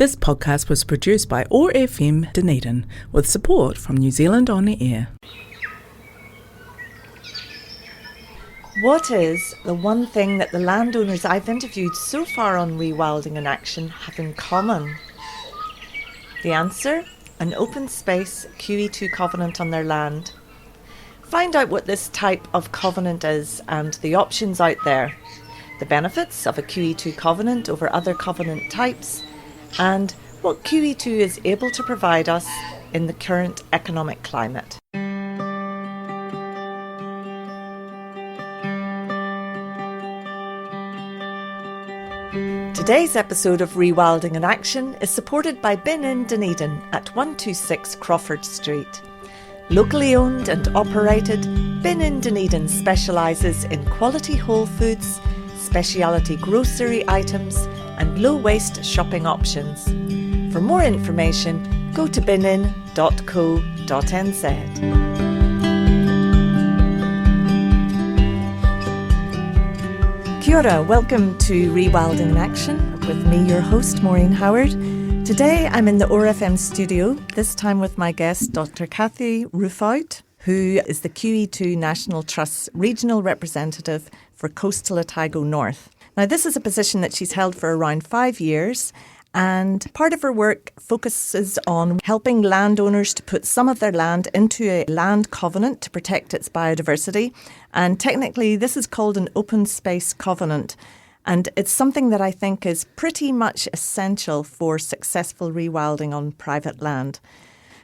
This podcast was produced by OAR FM Dunedin with support from New Zealand On Air. What is the one thing that the landowners I've interviewed so far on Rewilding in Action have in common? The answer? An open space QE2 covenant on their land. Find out what this type of covenant is and the options out there, the benefits of a QE2 covenant over other covenant types, and what QE2 is able to provide us in the current economic climate. Today's episode of Rewilding in Action is supported by Bin in Dunedin at 126 Crawford Street. Locally owned and operated, Bin in Dunedin specialises in quality whole foods, speciality grocery items and low-waste shopping options. For more information, go to binin.co.nz. Kia ora, welcome to Rewilding in Action with me, your host, Maureen Howard. Today I'm in the OAR FM studio, this time with my guest, Dr. Cathy Ruffout, who is the QE2 National Trust's Regional Representative for Coastal Otago North. Now, this is a position that she's held for around 5 years, and part of her work focuses on helping landowners to put some of their land into a land covenant to protect its biodiversity. And technically, this is called an open space covenant. And it's something that I think is pretty much essential for successful rewilding on private land.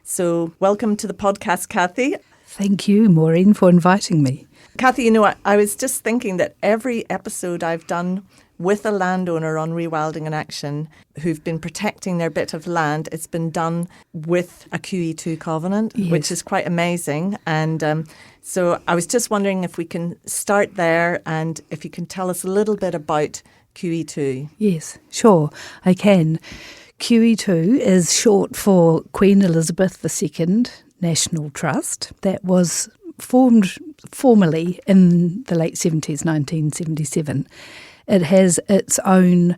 So welcome to the podcast, Cathy. Thank you, Maureen, for inviting me. Cathy, you know, I was just thinking that every episode I've done with a landowner on Rewilding in Action who've been protecting their bit of land, it's been done with a QE2 covenant, yes, which is quite amazing. And so I was just wondering if we can start there and if you can tell us a little bit about QE2. Yes, sure, I can. QE2 is short for Queen Elizabeth II National Trust. That was formed formally in the late 70s, 1977. It has its own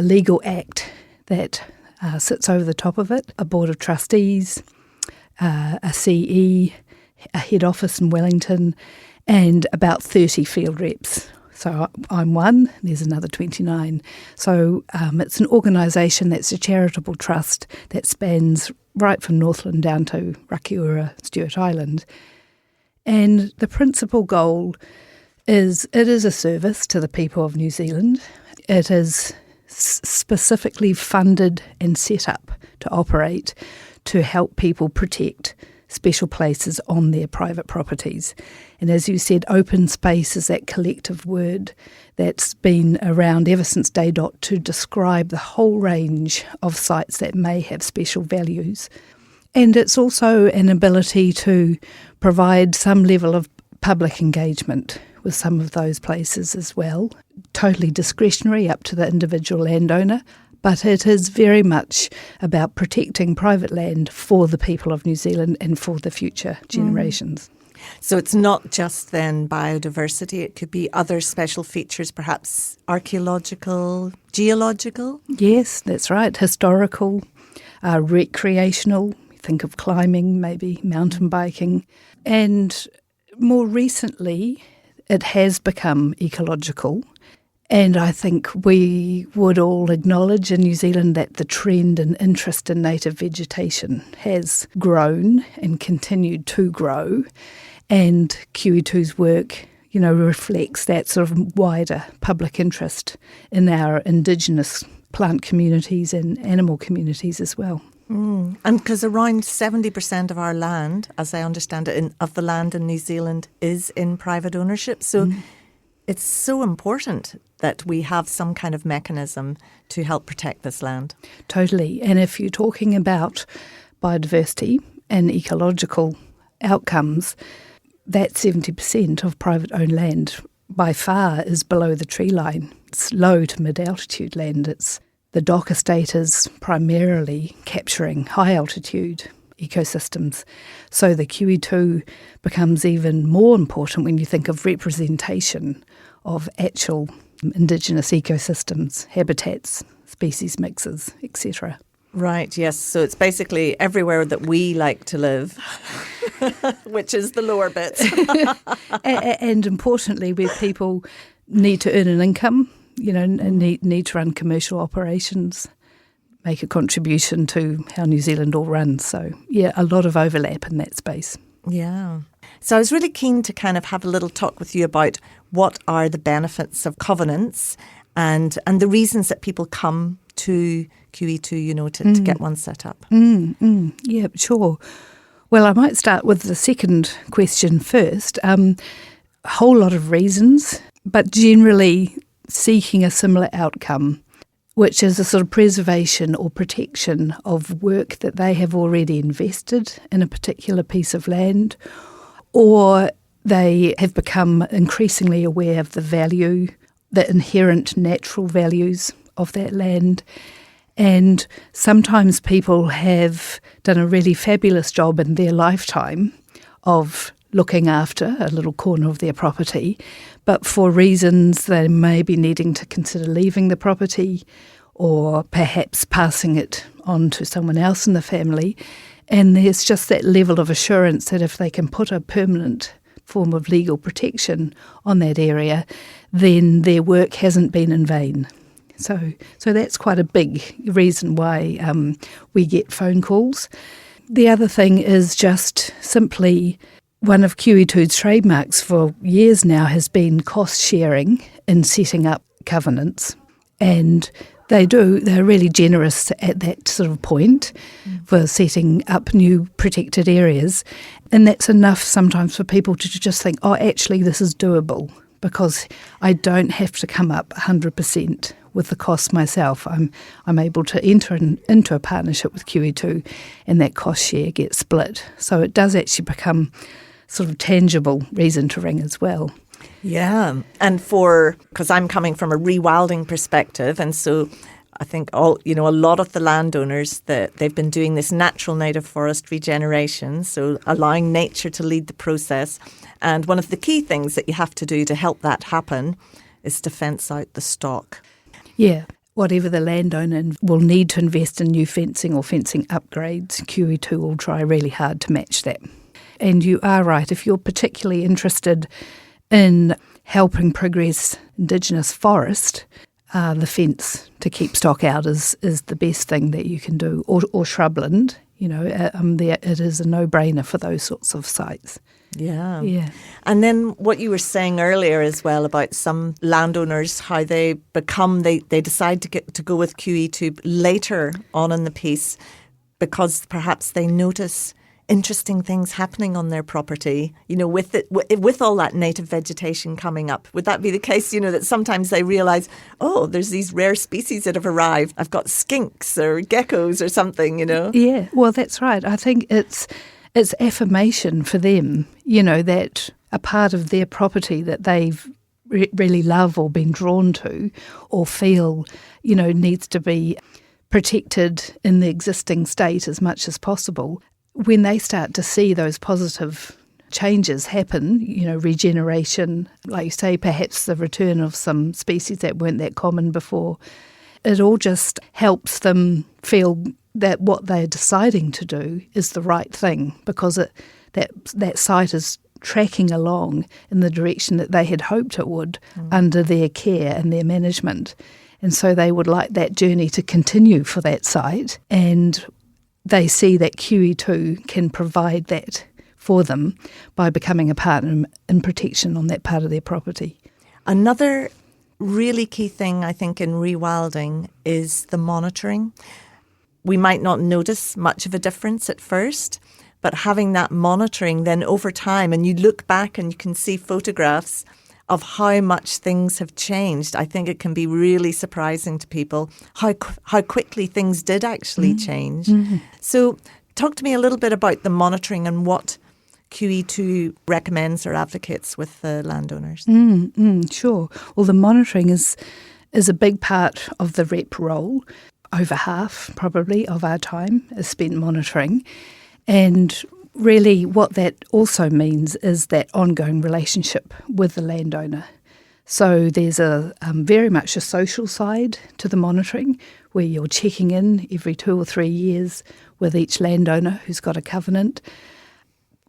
legal act that sits over the top of it, a board of trustees, a CE, a head office in Wellington, and about 30 field reps. So I'm one, there's another 29. So it's an organisation that's a charitable trust that spans right from Northland down to Rakiura, Stewart Island. And the principal goal is it is a service to the people of New Zealand. It is specifically funded and set up to operate to help people protect special places on their private properties. And as you said, open space is that collective word that's been around ever since day dot to describe the whole range of sites that may have special values. And it's also an ability to provide some level of public engagement with some of those places as well. Totally discretionary, up to the individual landowner, but it is very much about protecting private land for the people of New Zealand and for the future generations. So it's not just then biodiversity, it could be other special features, perhaps archaeological, geological? Yes, that's right, historical, recreational, think of climbing, maybe mountain biking, and more recently it has become ecological. And I think we would all acknowledge in New Zealand that the trend and interest in native vegetation has grown and continued to grow. And QE2's work, you know, reflects that sort of wider public interest in our Indigenous plant communities and animal communities as well. And because around 70% of our land, as I understand it, of the land in New Zealand is in private ownership. So it's so important that we have some kind of mechanism to help protect this land. Totally. And if you're talking about biodiversity and ecological outcomes, that 70% of private-owned land by far is below the tree line. It's low to mid-altitude land. The DOC estate is primarily capturing high-altitude ecosystems. So the QE2 becomes even more important when you think of representation of actual Indigenous ecosystems, habitats, species mixes, etc. Right, yes. So it's basically everywhere that we like to live, which is the lower bits. And importantly, where people need to earn an income, and need to run commercial operations, make a contribution to how New Zealand all runs. So, yeah, a lot of overlap in that space. Yeah. So I was really keen to kind of have a little talk with you about what are the benefits of covenants and the reasons that people come to QE2, to get one set up. Yeah, sure. Well, I might start with the second question first. A whole lot of reasons, but generally seeking a similar outcome, which is a sort of preservation or protection of work that they have already invested in a particular piece of land, or they have become increasingly aware of the inherent natural values of that land. And sometimes people have done a really fabulous job in their lifetime of looking after a little corner of their property, but for reasons they may be needing to consider leaving the property or perhaps passing it on to someone else in the family. And there's just that level of assurance that if they can put a permanent form of legal protection on that area, then their work hasn't been in vain. So that's quite a big reason why we get phone calls. The other thing is just simply one of QE2's trademarks for years now has been cost sharing in setting up covenants. And they're really generous at that sort of point for setting up new protected areas. And that's enough sometimes for people to just think, oh, actually this is doable because I don't have to come up 100% with the cost myself. I'm able to enter into a partnership with QE2 and that cost share gets split. So it does actually become sort of tangible reason to ring as well. Yeah, and because I'm coming from a rewilding perspective, and so I think a lot of the landowners that they've been doing this natural native forest regeneration, so allowing nature to lead the process. And one of the key things that you have to do to help that happen is to fence out the stock. Yeah, whatever the landowner will need to invest in new fencing or fencing upgrades, QE2 will try really hard to match that. And you are right, if you're particularly interested in helping progress Indigenous forest, the fence to keep stock out is the best thing that you can do, or shrubland. It is a no-brainer for those sorts of sites. Yeah. And then what you were saying earlier as well about some landowners, how they decide to go with QE2 later on in the piece because perhaps they notice interesting things happening on their property, with all that native vegetation coming up. Would that be the case, that sometimes they realise, oh, there's these rare species that have arrived. I've got skinks or geckos or something, Yeah, well, that's right. I think it's affirmation for them, that a part of their property that they've really love or been drawn to or feel, needs to be protected in the existing state as much as possible. When they start to see those positive changes happen, regeneration, like you say, perhaps the return of some species that weren't that common before, it all just helps them feel that what they're deciding to do is the right thing because that site is tracking along in the direction that they had hoped it would under their care and their management. And so they would like that journey to continue for that site, and they see that QE2 can provide that for them by becoming a partner in protection on that part of their property. Another really key thing, I think, in rewilding is the monitoring. We might not notice much of a difference at first, but having that monitoring then over time, and you look back and you can see photographs of how much things have changed, I think it can be really surprising to people how quickly things did actually change. Mm-hmm. So talk to me a little bit about the monitoring and what QE2 recommends or advocates with the landowners. Sure. Well, the monitoring is a big part of the rep role. Over half, probably, of our time is spent monitoring. And really what that also means is that ongoing relationship with the landowner. So there's a very much a social side to the monitoring, where you're checking in every 2 or 3 years with each landowner who's got a covenant.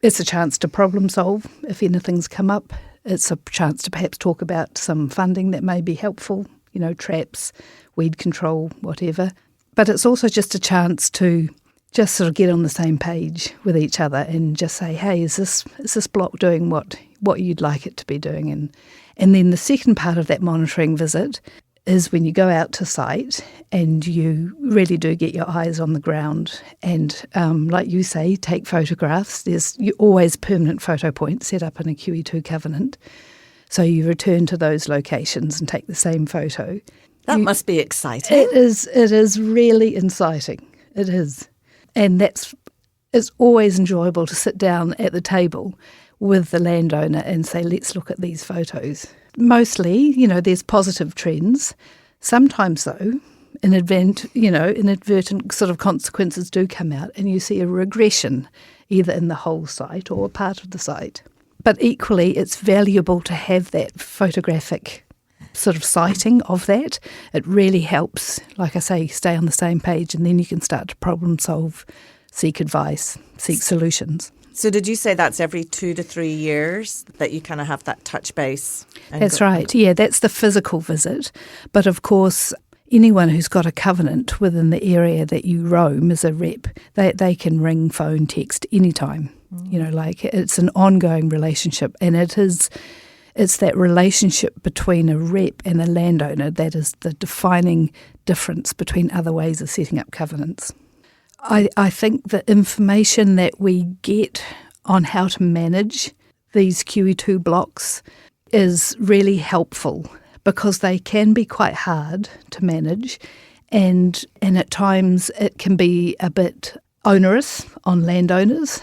It's a chance to problem solve if anything's come up. It's a chance to perhaps talk about some funding that may be helpful, traps, weed control, whatever. But it's also just a chance to just sort of get on the same page with each other and just say, hey, is this block doing what you'd like it to be doing? And then the second part of that monitoring visit is when you go out to site and you really do get your eyes on the ground and, like you say, take photographs. There's always permanent photo points set up in a QE2 covenant. So you return to those locations and take the same photo. That must be exciting. It is really exciting. It is. And it's always enjoyable to sit down at the table with the landowner and say, let's look at these photos. Mostly, there's positive trends. Sometimes, though, inadvertent sort of consequences do come out and you see a regression either in the whole site or a part of the site. But equally, it's valuable to have that photographic sort of sighting of that. It really helps, like I say, stay on the same page, and then you can start to problem solve, seek advice, seek solutions. So did you say that's every 2 to 3 years that you kind of have that touch base? That's right. Yeah, that's the physical visit. But of course, anyone who's got a covenant within the area that you roam as a rep, they can ring, phone, text anytime. It's an ongoing relationship, and it's that relationship between a rep and a landowner that is the defining difference between other ways of setting up covenants. I think the information that we get on how to manage these QE2 blocks is really helpful because they can be quite hard to manage, and at times it can be a bit onerous on landowners.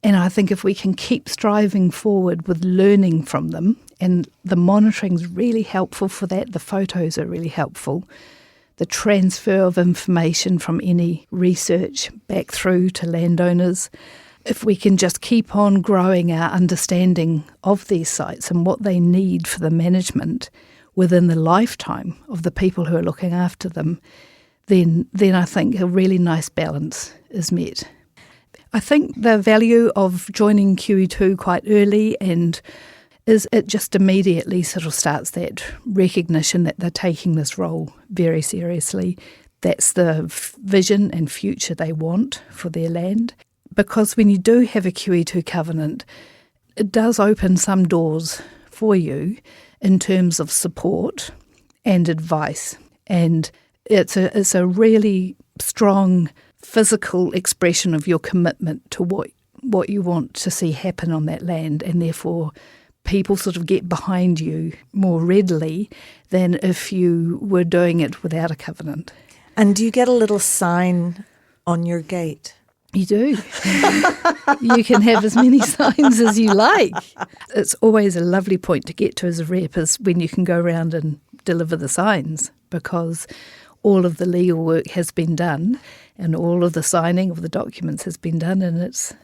And I think if we can keep striving forward with learning from them, and the monitoring's really helpful for that, the photos are really helpful, the transfer of information from any research back through to landowners, if we can just keep on growing our understanding of these sites and what they need for the management within the lifetime of the people who are looking after them, then I think a really nice balance is met. I think the value of joining QE2 quite early is it just immediately sort of starts that recognition that they're taking this role very seriously. That's the vision and future they want for their land. Because when you do have a QE2 covenant, it does open some doors for you in terms of support and advice. And it's a really strong physical expression of your commitment to what you want to see happen on that land, and therefore people sort of get behind you more readily than if you were doing it without a covenant. And do you get a little sign on your gate? You do. You can have as many signs as you like. It's always a lovely point to get to as a rep is when you can go around and deliver the signs, because all of the legal work has been done and all of the signing of the documents has been done, and it's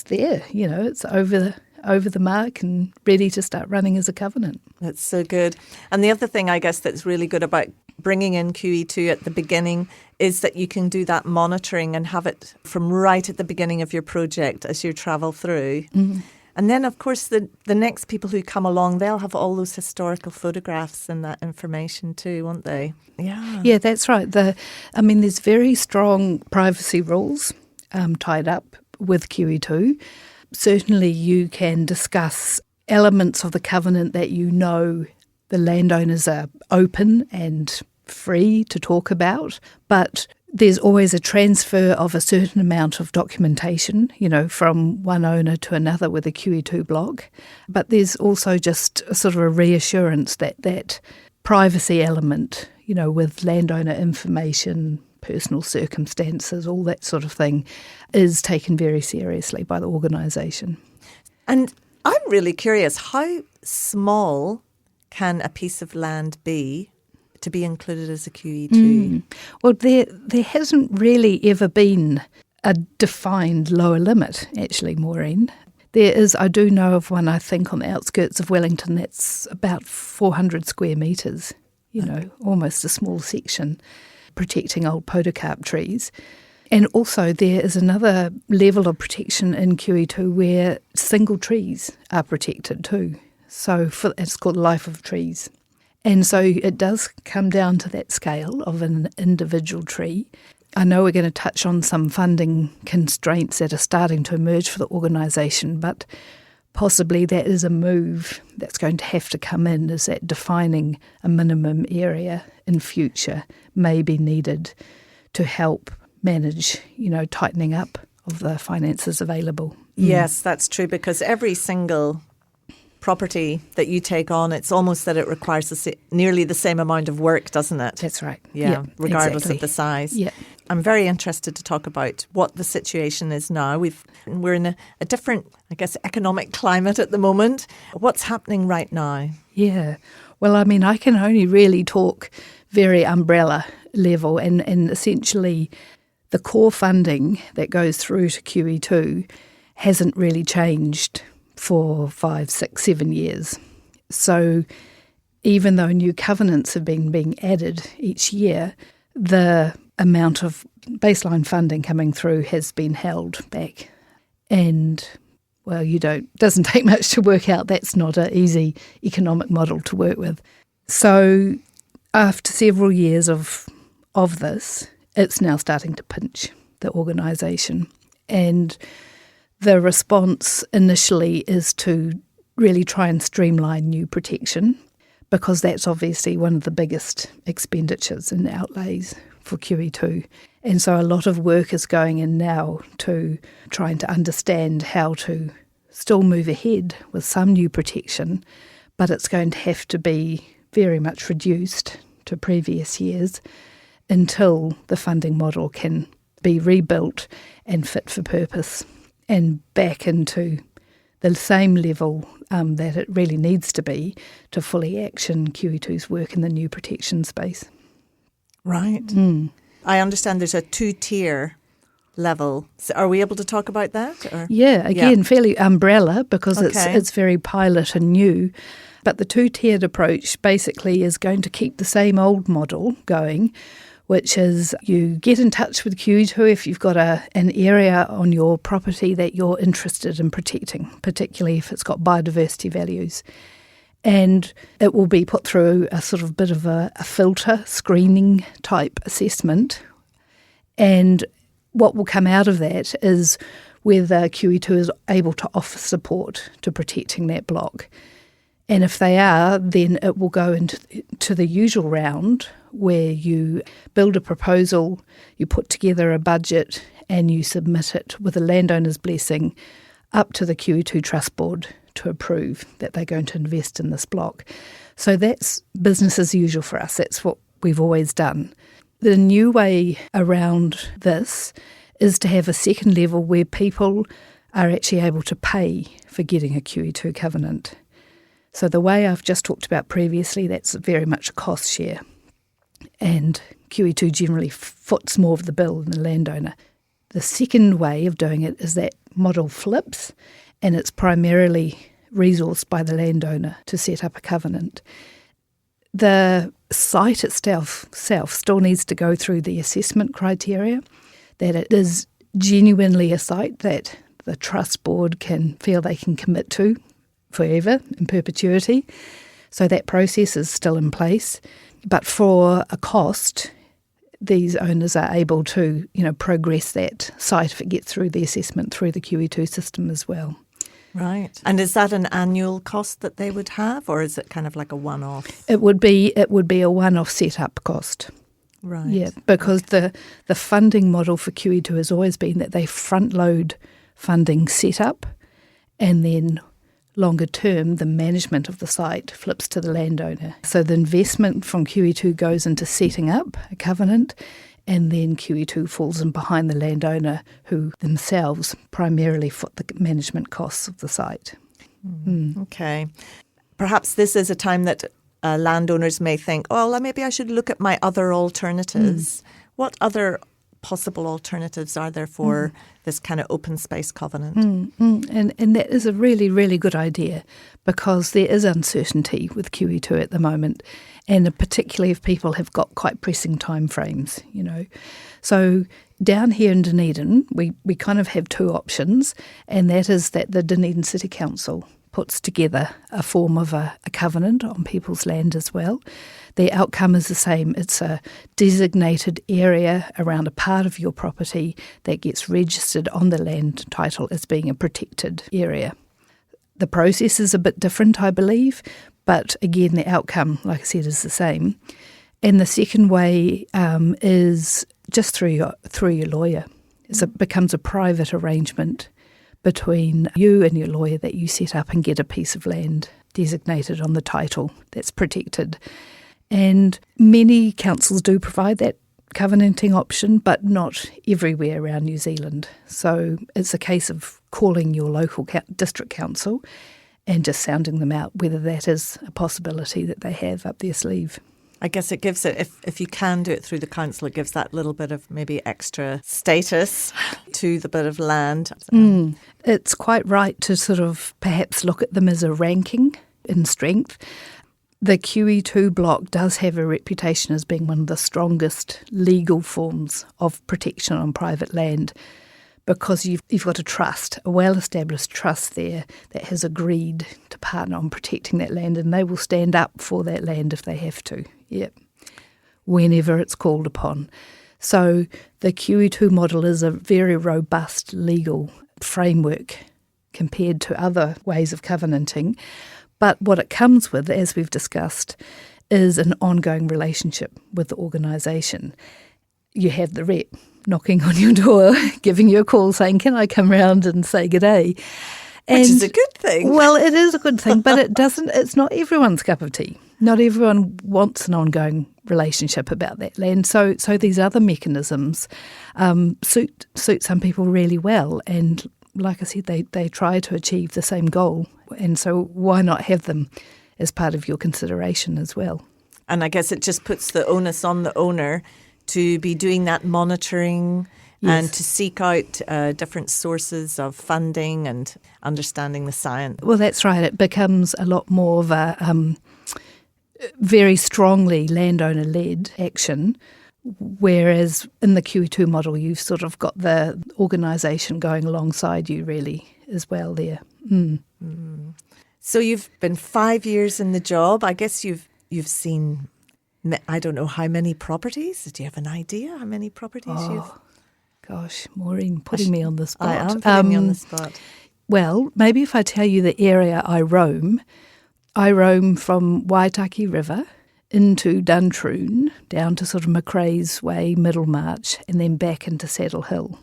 there, it's over the mark and ready to start running as a covenant. That's so good. And the other thing I guess that's really good about bringing in QE2 at the beginning is that you can do that monitoring and have it from right at the beginning of your project as you travel through. Mm-hmm. And then, of course, the next people who come along, they'll have all those historical photographs and that information too, won't they? Yeah, that's right. There's very strong privacy rules tied up with QE2. Certainly you can discuss elements of the covenant that the landowners are open and free to talk about, but there's always a transfer of a certain amount of documentation, from one owner to another with a QE2 block. But there's also just sort of a reassurance that privacy element, with landowner information, personal circumstances, all that sort of thing, is taken very seriously by the organisation. And I'm really curious, how small can a piece of land be to be included as a QE2? Well, there hasn't really ever been a defined lower limit, actually, Maureen. There is, I do know of one, I think, on the outskirts of Wellington that's about 400 square metres, almost a small section, protecting old podocarp trees. And also there is another level of protection in QE2 where single trees are protected too. So it's called Life of Trees. And so it does come down to that scale of an individual tree. I know we're going to touch on some funding constraints that are starting to emerge for the organisation, but possibly that is a move that's going to have to come in, is that defining a minimum area in future may be needed to help manage, tightening up of the finances available. Yes, that's true, because every single property that you take on, it's almost that it requires nearly the same amount of work, doesn't it? That's right. Yeah, regardless of the size. Yeah. I'm very interested to talk about what the situation is now. We're in a different, I guess, economic climate at the moment. What's happening right now? Yeah. Well, I mean, I can only really talk very umbrella level, and essentially the core funding that goes through to QE2 hasn't really changed for 5, 6, 7 years. So even though new covenants have been being added each year, the amount of baseline funding coming through has been held back. And, well, doesn't take much to work out. That's not an easy economic model to work with. So after several years of this, it's now starting to pinch the organisation. And the response initially is to really try and streamline new protection, because that's obviously one of the biggest expenditures and outlays for QE2. And so a lot of work is going in now to trying to understand how to still move ahead with some new protection, but it's going to have to be very much reduced to previous years until the funding model can be rebuilt and fit for purpose and back into the same level that it really needs to be to fully action QE2's work in the new protection space. Right. I understand there's a 2-tier level. So are we able to talk about that? Or? Yeah, again, fairly umbrella, because it's very pilot and new. But the 2-tiered approach basically is going to keep the same old model going, which is you get in touch with QE2 if you've got an area on your property that you're interested in protecting, particularly if it's got biodiversity values. And it will be put through a sort of bit of a filter, screening type assessment. And what will come out of that is whether QE2 is able to offer support to protecting that block. And if they are, then it will go into the usual round where you build a proposal, you put together a budget, and you submit it with a landowner's blessing up to the QE2 Trust Board to approve that they're going to invest in this block. So that's business as usual for us. That's what we've always done. The new way around this is to have a second level where people are actually able to pay for getting a QE2 covenant. So the way I've just talked about previously, that's very much a cost share. And QE2 generally foots more of the bill than the landowner. The second way of doing it is that model flips, and it's primarily resourced by the landowner to set up a covenant. The site itself still needs to go through the assessment criteria, that it is genuinely a site that the Trust Board can feel they can commit to forever, in perpetuity. So that process is still in place. But for a cost, these owners are able to, progress that site if it gets through the assessment through the QE2 system as well. Right. And is that an annual cost that they would have, or is it kind of like a one-off? It would be a one-off setup cost. Right. Yeah, because the funding model for QE2 has always been that they front-load funding setup, and then longer term, the management of the site flips to the landowner. So the investment from QE2 goes into setting up a covenant, and then QE2 falls in behind the landowner, who themselves primarily foot the management costs of the site. Okay. Perhaps this is a time that landowners may think, maybe I should look at my other alternatives. What other possible alternatives are there for this kind of open space covenant? And that is a really, really good idea, because there is uncertainty with QE2 at the moment, and particularly if people have got quite pressing timeframes, So down here in Dunedin, we kind of have two options, and that is that the Dunedin City Council puts together a form of a covenant on people's land as well. The outcome is the same. It's a designated area around a part of your property that gets registered on the land title as being a protected area. The process is a bit different, I believe, but again, the outcome, like I said, is the same. And the second way is just through your lawyer. So it becomes a private arrangement between you and your lawyer that you set up and get a piece of land designated on the title that's protected. And many councils do provide that covenanting option, but not everywhere around New Zealand. So it's a case of calling your local district council and just sounding them out whether that is a possibility that they have up their sleeve. I guess it gives it, if you can do it through the council, it gives that little bit of maybe extra status to the bit of land. It's quite right to sort of perhaps look at them as a ranking in strength. The QE2 block does have a reputation as being one of the strongest legal forms of protection on private land, because you've got a trust, a well-established trust there that has agreed to partner on protecting that land, and they will stand up for that land if they have to, whenever it's called upon. So the QE2 model is a very robust legal framework compared to other ways of covenanting. But what it comes with, as we've discussed, is an ongoing relationship with the organisation. You have the rep knocking on your door, giving you a call saying, can I come round and say g'day? Which is a good thing. Well, it is a good thing, but it's not everyone's cup of tea. Not everyone wants an ongoing relationship about that land. So these other mechanisms suit some people really well. And like I said, they try to achieve the same goal. And so why not have them as part of your consideration as well? And I guess it just puts the onus on the owner to be doing that monitoring and to seek out different sources of funding and understanding the science. Well, that's right. It becomes a lot more of a very strongly landowner-led action, whereas in the QE2 model, you've sort of got the organisation going alongside you really as well there. So you've been 5 years in the job. I guess you've seen, I don't know how many properties. Do you have an idea how many properties you've? Gosh, Maureen, putting me on the spot. I am putting you on the spot. Well, maybe if I tell you the area I roam from Waitaki River into Duntroon, down to sort of Macrae's Way, Middlemarch, and then back into Saddle Hill.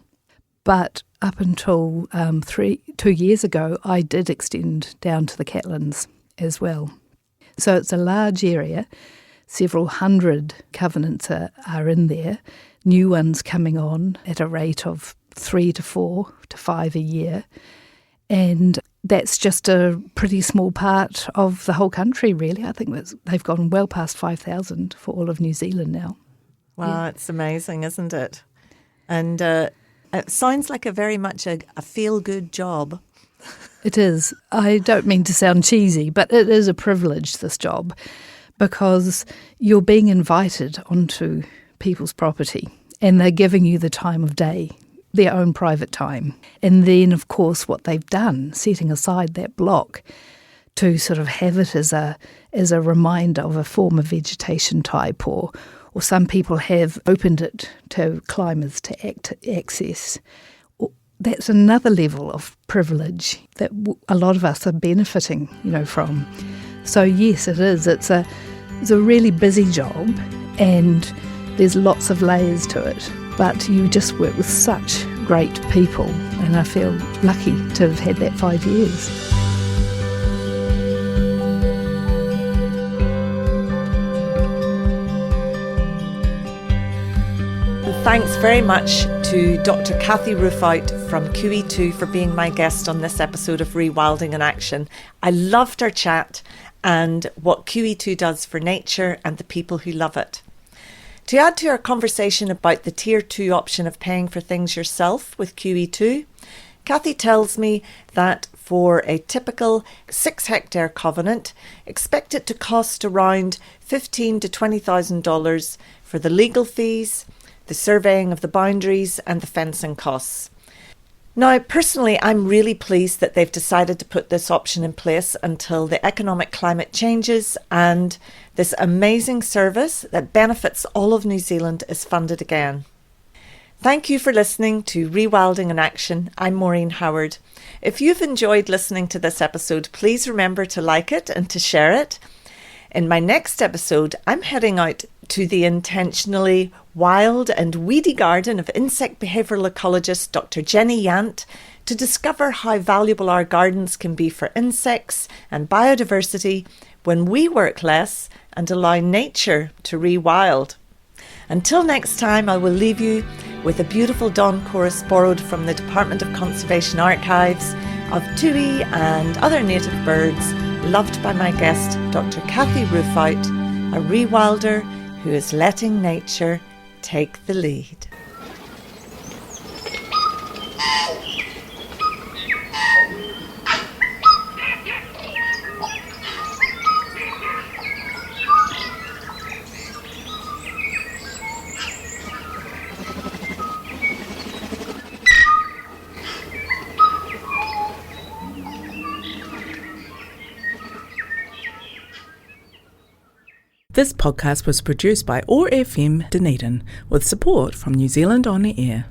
But up until 2 years ago, I did extend down to the Catlins as well. So it's a large area. Several hundred covenants are in there, new ones coming on at a rate of 3 to 4 to 5 a year. And that's just a pretty small part of the whole country, really. I think they've gone well past 5,000 for all of New Zealand now. Wow, It's amazing, isn't it? And it sounds like very much a feel-good job. It is. I don't mean to sound cheesy, but it is a privilege, this job, because you're being invited onto people's property and they're giving you the time of day, their own private time. And then, of course, what they've done, setting aside that block to sort of have it as a reminder of a form of vegetation type, or some people have opened it to climbers to access. That's another level of privilege that a lot of us are benefiting, from. So yes, it is. It's a really busy job, and there's lots of layers to it. But you just work with such great people, and I feel lucky to have had that 5 years. Thanks very much to Dr. Cathy Roofout from QE2 for being my guest on this episode of Rewilding in Action. I loved our chat and what QE2 does for nature and the people who love it. To add to our conversation about the Tier 2 option of paying for things yourself with QE2, Kathy tells me that for a typical 6-hectare covenant, expect it to cost around $15,000 to $20,000 for the legal fees, the surveying of the boundaries and the fencing costs. Now, personally, I'm really pleased that they've decided to put this option in place until the economic climate changes and this amazing service that benefits all of New Zealand is funded again. Thank you for listening to Rewilding in Action. I'm Maureen Howard. If you've enjoyed listening to this episode, please remember to like it and to share it. In my next episode, I'm heading out to the intentionally wild and weedy garden of insect behavioural ecologist Dr. Jenny Yant to discover how valuable our gardens can be for insects and biodiversity when we work less and allow nature to rewild. Until next time, I will leave you with a beautiful dawn chorus borrowed from the Department of Conservation Archives of tui and other native birds, loved by my guest, Dr. Kathy Roofout, a rewilder who is letting nature take the lead. This podcast was produced by OAR FM Dunedin with support from New Zealand On the Air.